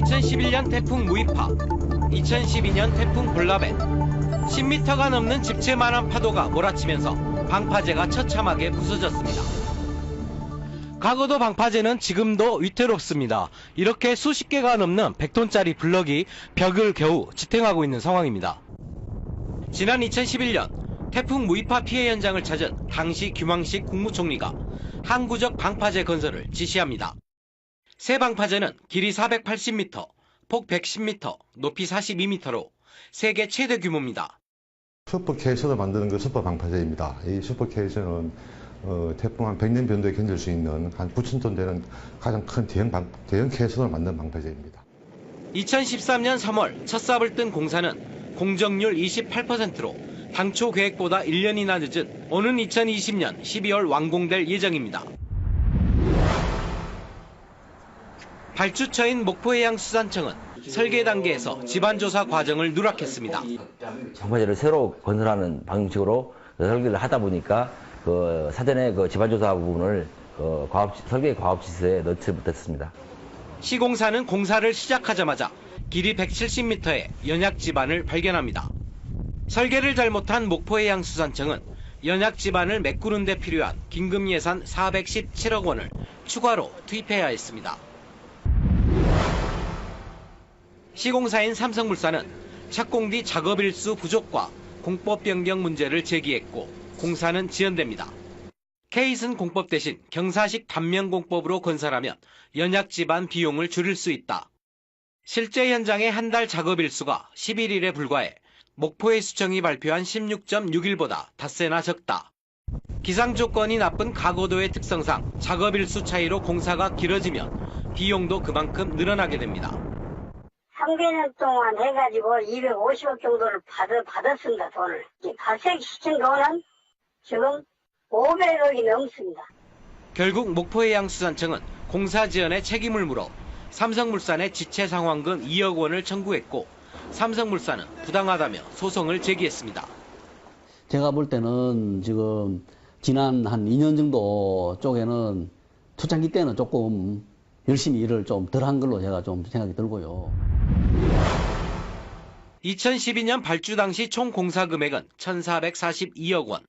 2011년 태풍 무이파, 2012년 태풍 볼라벤, 10m가 넘는 집채만한 파도가 몰아치면서 방파제가 처참하게 부서졌습니다. 과거도 방파제는 지금도 위태롭습니다. 이렇게 수십 개가 넘는 100톤짜리 블럭이 벽을 겨우 지탱하고 있는 상황입니다. 지난 2011년 태풍 무이파 피해 현장을 찾은 당시 김황식 국무총리가 항구적 방파제 건설을 지시합니다. 새 방파제는 길이 480m, 폭 110m, 높이 42m로 세계 최대 규모입니다. 슈퍼케이션을 만드는 그 슈퍼 방파제입니다. 이 슈퍼케이션은 태풍 한 100년 변도에 견딜 수 있는 한 9,000톤 되는 가장 큰 대형 케이션을 만든 방파제입니다. 2013년 3월 첫 삽을 뜬 공사는 공정률 28%로 당초 계획보다 1년이나 늦은 오는 2020년 12월 완공될 예정입니다. 발주처인 목포해양수산청은 설계 단계에서 집안조사 과정을 누락했습니다. 방파제를 새로 건설하는 방식으로 설계를 하다 보니까 사전에 집안조사 부분을 설계 과업지수에 넣지 못했습니다. 시공사는 공사를 시작하자마자 길이 170m의 연약 지반을 발견합니다. 설계를 잘못한 목포해양수산청은 연약 지반을 메꾸는 데 필요한 긴급 예산 417억 원을 추가로 투입해야 했습니다. 시공사인 삼성물산은 착공 뒤 작업 일수 부족과 공법 변경 문제를 제기했고 공사는 지연됩니다. 케이슨 공법 대신 경사식 단면 공법으로 건설하면 연약 지반 비용을 줄일 수 있다. 실제 현장의 한 달 작업 일수가 11일에 불과해 목포해수청이 발표한 16.6일보다 닷새나 적다. 기상 조건이 나쁜 가고도의 특성상 작업 일수 차이로 공사가 길어지면 비용도 그만큼 늘어나게 됩니다. 3개년 동안 해가지고 250억 정도를 받았습니다, 돈을. 발생시킨 돈은 지금 500억이 넘습니다. 결국 목포해양수산청은 공사 지연에 책임을 물어 삼성물산에 지체상환금 2억 원을 청구했고 삼성물산은 부당하다며 소송을 제기했습니다. 제가 볼 때는 지금 지난 한 2년 정도 쪽에는 초창기 때는 조금 열심히 일을 좀 덜 한 걸로 제가 좀 생각이 들고요. 2012년 발주 당시 총 공사 금액은 1,442억 원.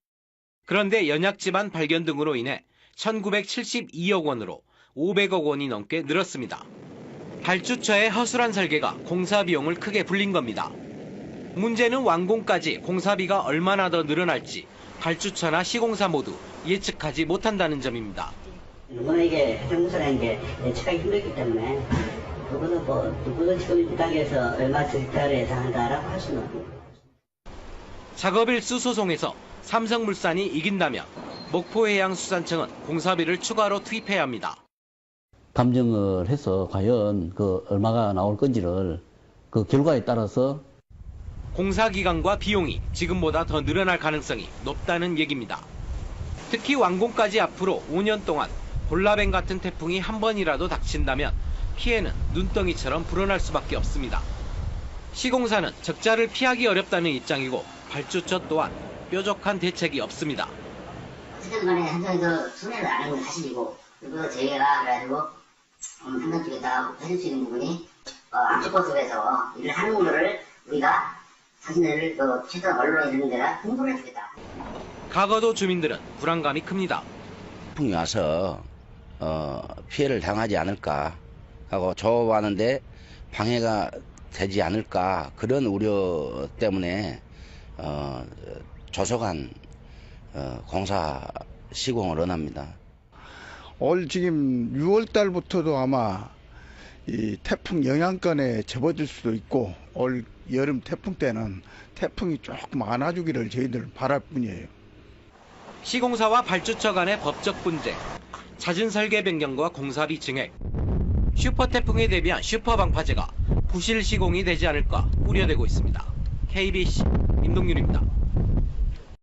그런데 연약 지반 발견 등으로 인해 1,972억 원으로 500억 원이 넘게 늘었습니다. 발주처의 허술한 설계가 공사 비용을 크게 불린 겁니다. 문제는 완공까지 공사비가 얼마나 더 늘어날지 발주처나 시공사 모두 예측하지 못한다는 점입니다. 누구나 이게 해상공사라는 게 예측하기 힘들기 때문에 누구도 지금 이 단계에서 얼마 들까를 예상한다라고 할 수는 없습니다. 작업일수 소송에서 삼성물산이 이긴다면 목포해양수산청은 공사비를 추가로 투입해야 합니다. 감정을 해서 과연 얼마가 나올 건지를 그 결과에 따라서 공사 기간과 비용이 지금보다 더 늘어날 가능성이 높다는 얘기입니다. 특히 완공까지 앞으로 5년 동안 볼라벤 같은 태풍이 한 번이라도 닥친다면 피해는 눈덩이처럼 불어날 수밖에 없습니다. 시공사는 적자를 피하기 어렵다는 입장이고 발주처 또한 뾰족한 대책이 없습니다. 어쨌든 간에 현장에서 손해를 안 하는 건 사실이고 그리고 저희가 그래가지고 현장 쪽에다 해줄 수 있는 부분이 안쪽 모습에서 일을 하는 거를 우리가 자신들을 최소한 언론에 있는 데다 홍보를 해주겠다. 과거도 주민들은 불안감이 큽니다. 태풍이 와서 피해를 당하지 않을까 하고 조업하는데 방해가 되지 않을까 그런 우려 때문에 조속한 공사 시공을 원합니다. 올 지금 6월 달부터도 아마 이 태풍 영향권에 접어들 수도 있고 올 여름 태풍 때는 태풍이 조금 안 와주기를 저희들 바랄 뿐이에요. 시공사와 발주처 간의 법적 분쟁, 잦은 설계 변경과 공사비 증액, 슈퍼태풍에 대비한 슈퍼방파제가 부실 시공이 되지 않을까 우려되고 있습니다. KBC 임동윤입니다.